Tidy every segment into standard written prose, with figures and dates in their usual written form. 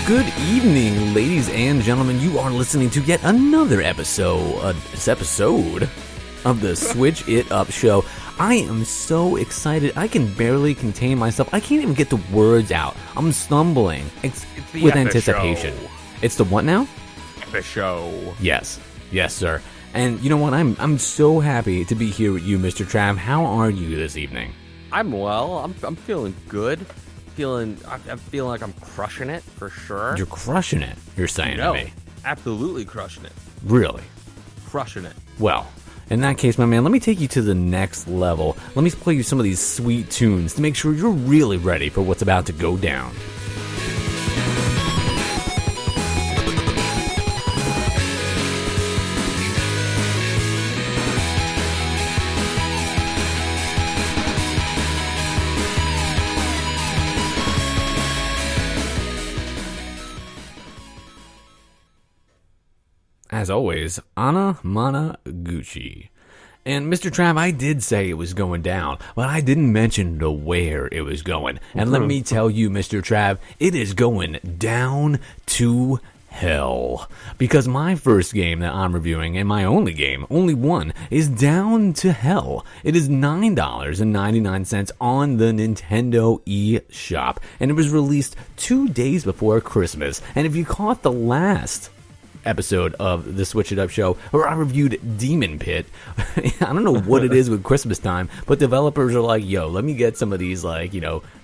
Good evening, ladies and gentlemen. You are listening to yet another episode of the Switch It Up show. I am so excited. I can barely contain myself. I can't even get the words out. I'm stumbling with anticipation. Show. It's the what now? The show. Yes, sir. And you know what? I'm so happy to be here with you, Mr. Trav. How are you this evening? I'm well. I'm feeling good. I feel like I'm crushing it for sure. You're crushing it. You're saying to me. Absolutely crushing it. Really? Crushing it. Well, in that case, my man, let me take you to the next level. Let me play you some of these sweet tunes to make sure you're really ready for what's about to go down. As always, Anna Mana Gucci. And Mr. Trav, I did say it was going down, but I didn't mention the where it was going. And let me tell you, Mr. Trav, it is going down to hell. Because my first game that I'm reviewing, and my only game, only one, is down to hell. It is $9.99 on the Nintendo eShop. And it was released 2 days before Christmas. And if you caught the last episode of the Switch It Up show where I reviewed Demon Pit, I don't know what it is with Christmas time, but developers are like, yo, let me get some of these,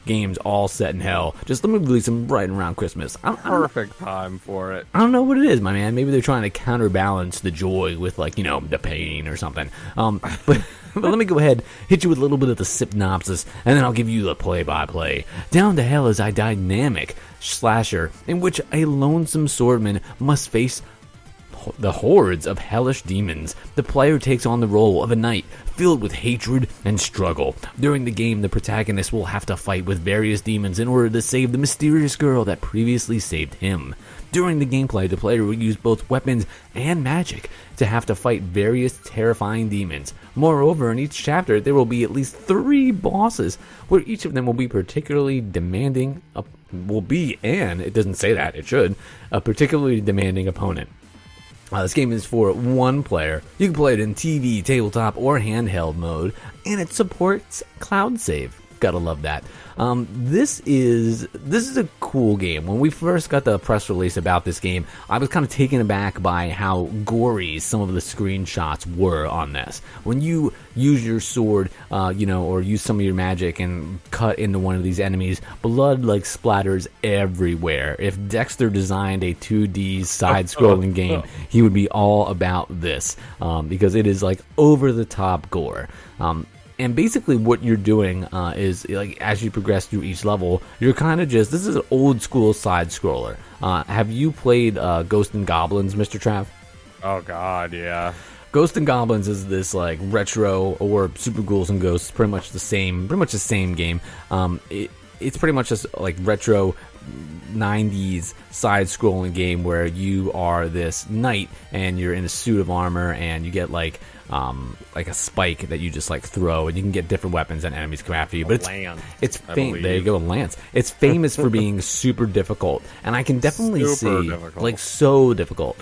games all set in hell. Just let me release them right around Christmas. Perfect time for it. I don't know what it is, my man. Maybe they're trying to counterbalance the joy with, the pain or something. But let me go ahead, hit you with a little bit of the synopsis, and then I'll give you the play-by-play. Down to Hell is a dynamic slasher in which a lonesome swordman must face the hordes of hellish demons. The player takes on the role of a knight filled with hatred and struggle. During the game, the protagonist will have to fight with various demons in order to save the mysterious girl that previously saved him. During the gameplay, the player will use both weapons and magic to have to fight various terrifying demons. Moreover, in each chapter, there will be at least 3 bosses, where each of them will be particularly demanding, and it doesn't say that, it should, a particularly demanding opponent. This game is for one player. You can play it in TV, tabletop, or handheld mode, and it supports cloud save. Gotta love that. This is a cool game. When we first got the press release about this game, I was kind of taken aback by how gory some of the screenshots were on this. When you use your sword, or use some of your magic and cut into one of these enemies, blood splatters everywhere. If Dexter designed a 2D side-scrolling game, he would be all about this, because it is over the top gore. And basically what you're doing is, as you progress through each level, you're kind of this is an old school side scroller. Have you played Ghosts and Goblins, Mr. Trav? Oh god, yeah. Ghosts and Goblins is this retro, or Super Ghouls and Ghosts, pretty much the same game. It's pretty much just retro 90s side-scrolling game where you are this knight and you're in a suit of armor and you get a spike that you just throw, and you can get different weapons and enemies come after you. But it's famous. There you go, Lance. It's famous for being super difficult, and I can definitely see so difficult.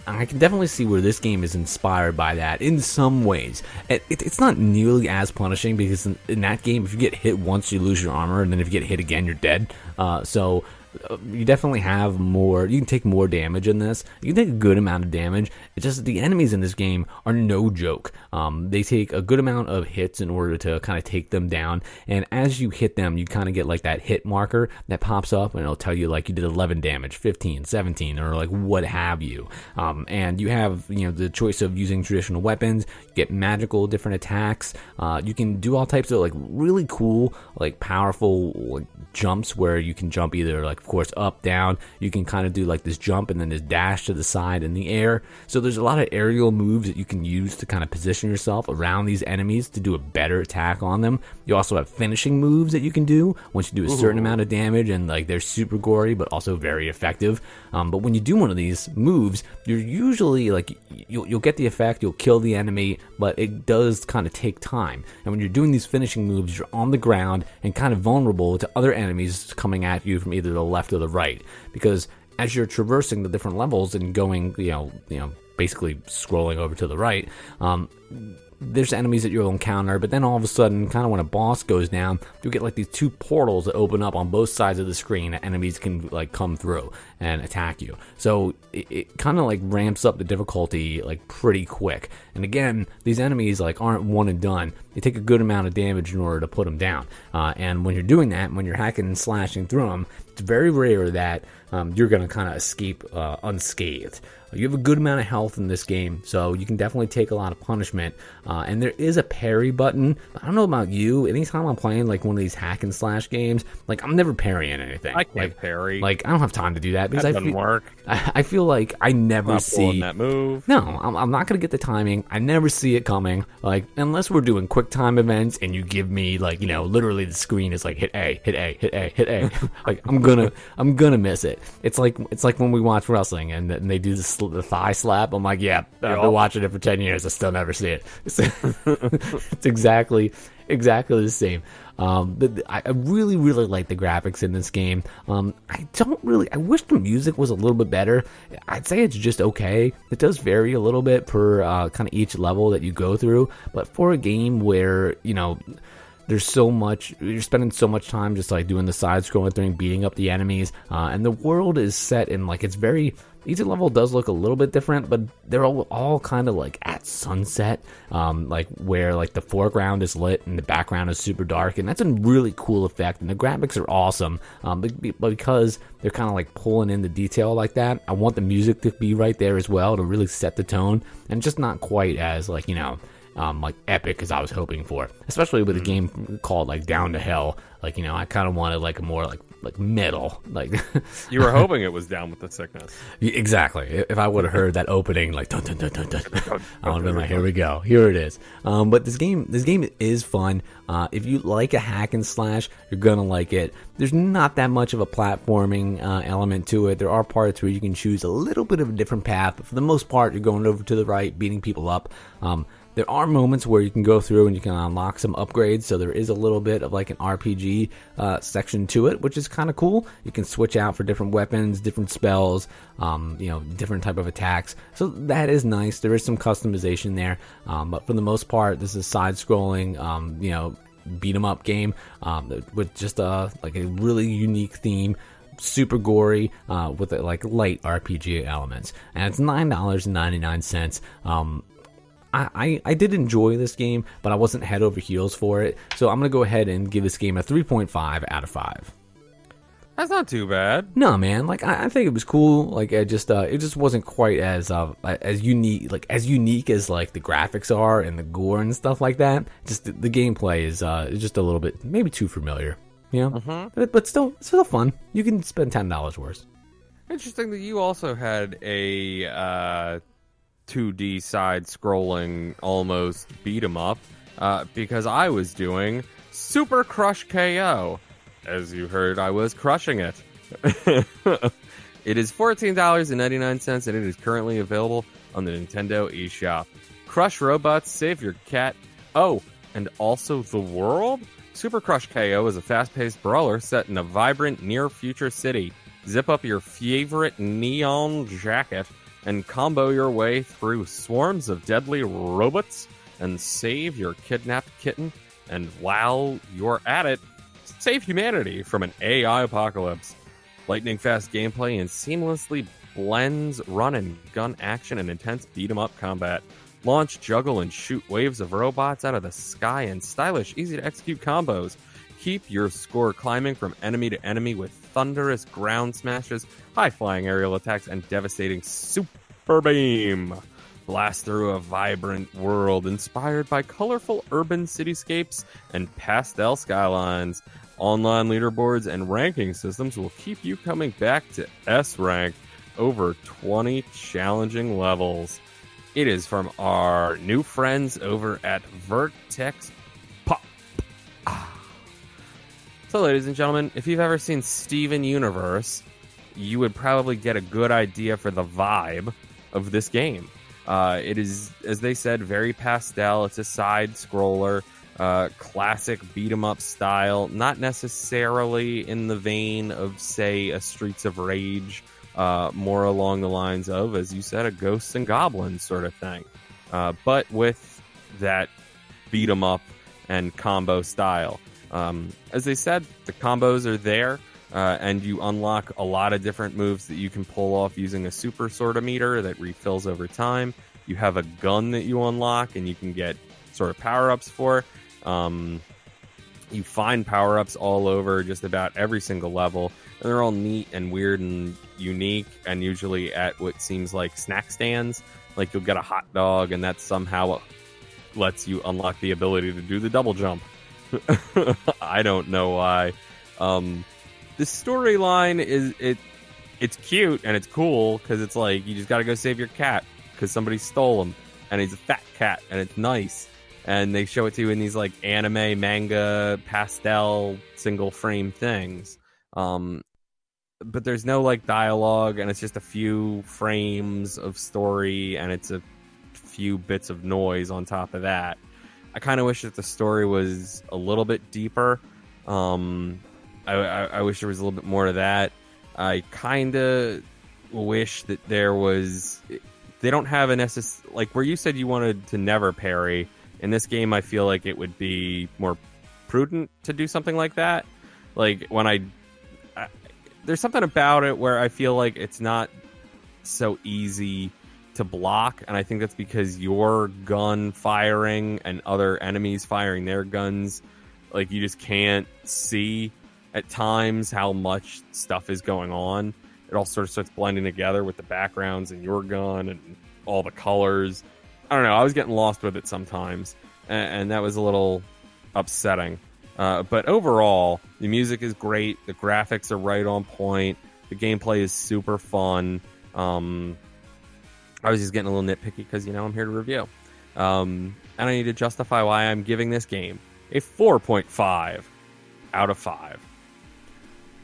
I can definitely see where this game is inspired by that in some ways. It's not nearly as punishing because in that game, if you get hit once, you lose your armor, and then if you get hit again, you're dead. So you definitely have more. You can take more damage in this. You can take a good amount of damage. It's just that the enemies in this game are no joke. They take a good amount of hits in order to kind of take them down. And as you hit them, you kind of get that hit marker that pops up, and it'll tell you you did 11 damage, 15, 17, or what have you. And you have the choice of using traditional weapons. You get magical different attacks. You can do all types of really cool, powerful jumps where you can jump either of course up, down. You can kind of do this jump and then this dash to the side in the air. So there's a lot of aerial moves that you can use to kind of position yourself around these enemies to do a better attack on them. You also have finishing moves that you can do once you do a certain amount of damage, and they're super gory but also very effective. But when you do one of these moves, you're usually you'll get the effect, you'll kill the enemy, but it does kind of take time. And when you're doing these finishing moves, you're on the ground and kind of vulnerable to other enemies coming at you from either the left or the right, because as you're traversing the different levels and going, basically scrolling over to the right, there's enemies that you'll encounter, but then all of a sudden, kind of when a boss goes down, you get like these two portals that open up on both sides of the screen that enemies can like come through and attack you. So it kind of like ramps up the difficulty like pretty quick. And again, these enemies like aren't one and done. They take a good amount of damage in order to put them down. And when you're doing that, when you're hacking and slashing through them, it's very rare that you're going to kind of escape unscathed. You have a good amount of health in this game, so you can definitely take a lot of punishment. And there is a parry button. I don't know about you. Anytime I'm playing like one of these hack and slash games, like I'm never parrying anything. I can't parry. Like I don't have time to do that because that doesn't work. I feel like I never see that move. No, I'm not gonna get the timing. I never see it coming. Like unless we're doing quick time events and you give me like literally the screen is like hit A, hit A, hit A, hit A. Like I'm gonna miss it. It's like when we watch wrestling and they do the thigh slap. I'm like, yeah, I've been watching it for 10 years. I still never see it. It's exactly the same. But I really, really like the graphics in this game. I wish the music was a little bit better. I'd say it's just okay. It does vary a little bit per kind of each level that you go through. But for a game where, there's so much, you're spending so much time just like doing the side scrolling thing, beating up the enemies, and the world is set in like, each level does look a little bit different, but they're all kind of like at sunset, like where like the foreground is lit and the background is super dark, and that's a really cool effect, and the graphics are awesome, but because they're kind of like pulling in the detail like that, I want the music to be right there as well to really set the tone, and just not quite as like, like epic as I was hoping for, especially with a game called like Down to Hell. Like, I kind of wanted like a more like metal, like you were hoping it was Down with the Sickness. Exactly. If I would have heard that opening, like dun dun dun dun dun, I would have been like, here we go, here it is. But this game is fun. If you like a hack and slash, you're gonna like it. There's not that much of a platforming element to it. There are parts where you can choose a little bit of a different path, but for the most part, you're going over to the right, beating people up. There are moments where you can go through and you can unlock some upgrades, so there is a little bit of like an RPG section to it, which is kind of cool. You can switch out for different weapons, different spells, different type of attacks. So that is nice. There is some customization there, but for the most part, this is side-scrolling, beat 'em up game with just like a really unique theme. Super gory with like light RPG elements, and it's $9.99. I did enjoy this game, but I wasn't head over heels for it. So I'm going to go ahead and give this game a 3.5 out of 5. That's not too bad. No, man. Like I think it was cool. Like it just wasn't quite as unique, like as unique as like the graphics are and the gore and stuff like that. Just the gameplay is just a little bit maybe too familiar. But still fun. You can spend $10 worse. Interesting that you also had a 2D side-scrolling almost beat 'em up, because I was doing Super Crush KO. As you heard, I was crushing it. It is $14.99, and it is currently available on the Nintendo eShop. Crush robots, save your cat. Oh, and also the world? Super Crush KO is a fast-paced brawler set in a vibrant, near-future city. Zip up your favorite neon jacket and combo your way through swarms of deadly robots and save your kidnapped kitten. And while you're at it, save humanity from an AI apocalypse. Lightning-fast gameplay and seamlessly blends run and gun action and intense beat-em-up combat. Launch, juggle, and shoot waves of robots out of the sky in stylish, easy-to-execute combos. Keep your score climbing from enemy to enemy with thunderous ground smashes, high-flying aerial attacks, and devastating super beam. Blast through a vibrant world inspired by colorful urban cityscapes and pastel skylines. Online leaderboards and ranking systems will keep you coming back to S rank over 20 challenging levels. It is from our new friends over at Vertex Pop. So, ladies and gentlemen, if you've ever seen Steven Universe, you would probably get a good idea for the vibe of this game. It is, as they said, very pastel. It's a side scroller. classic beat 'em up style, not necessarily in the vein of, say, a Streets of Rage, more along the lines of, as you said, a Ghosts and Goblins sort of thing, but with that beat 'em up and combo style. As they said, the combos are there, and you unlock a lot of different moves that you can pull off using a super sort of meter that refills over time. You have a gun that you unlock, and you can get sort of power-ups for. You find power-ups all over just about every single level, and they're all neat and weird and unique, and usually at what seems like snack stands. Like, you'll get a hot dog, and that somehow lets you unlock the ability to do the double jump. I don't know why. The storyline it's cute and it's cool because it's like you just got to go save your cat because somebody stole him, and he's a fat cat, and it's nice. And they show it to you in these like anime, manga, pastel, single frame things. But there's no like dialogue, and it's just a few frames of story, and it's a few bits of noise on top of that. I kind of wish that the story was a little bit deeper. I wish there was a little bit more to that. I kind of wish that there was... They don't have an SS... Like, where you said you wanted to never parry, in this game I feel like it would be more prudent to do something like that. Like, when I there's something about it where I feel like it's not so easy to block, and I think that's because your gun firing and other enemies firing their guns, like, you just can't see at times how much stuff is going on. It all sort of starts blending together with the backgrounds and your gun and all the colors. I don't know, I was getting lost with it sometimes, and that was a little upsetting. But overall, the music is great, the graphics are right on point, the gameplay is super fun. I was just getting a little nitpicky because, you know, I'm here to review. And I need to justify why I'm giving this game a 4.5 out of 5.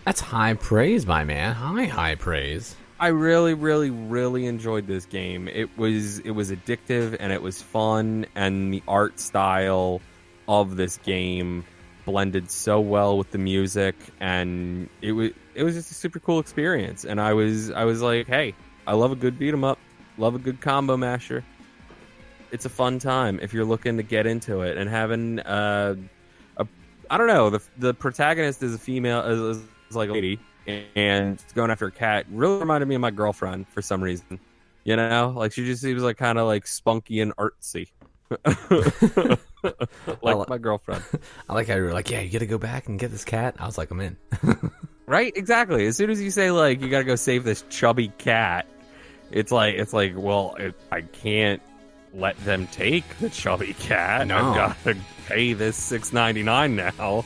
That's high praise, my man. High praise. I really, really, really enjoyed this game. It was addictive, and it was fun, and the art style of this game blended so well with the music, and it was just a super cool experience. And I was like, hey, I love a good beat 'em up, love a good combo masher. It's a fun time if you're looking to get into it, and having I don't know, the protagonist is a female, is like a lady, and going after a cat really reminded me of my girlfriend for some reason. You know, like, she just seems like kind of like spunky and artsy. Like my girlfriend. I like how you were like, yeah, you gotta go back and get this cat. I was like, I'm in. Right? Exactly. As soon as you say, like, you gotta go save this chubby cat, it's like, well, I can't let them take the chubby cat. No. I've got to pay this $6.99 now.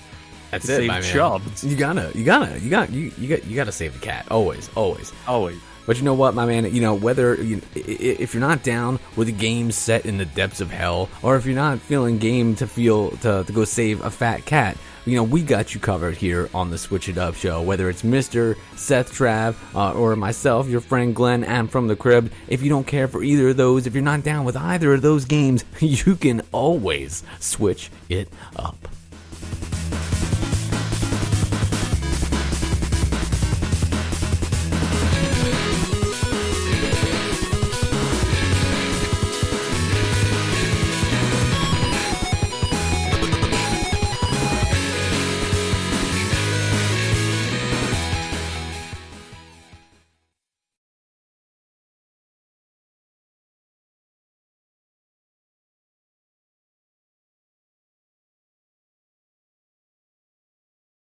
That's to it, save my man. Chubbs. You gotta save the cat. Always. Always. But you know what, my man? You know, whether if you're not down with a game set in the depths of hell, or if you're not feeling game to go save a fat cat, you know, we got you covered here on the Switch It Up show. Whether it's Mr. Seth Trav or myself, your friend Glenn, and from the crib. If you don't care for either of those, if you're not down with either of those games, you can always switch it up.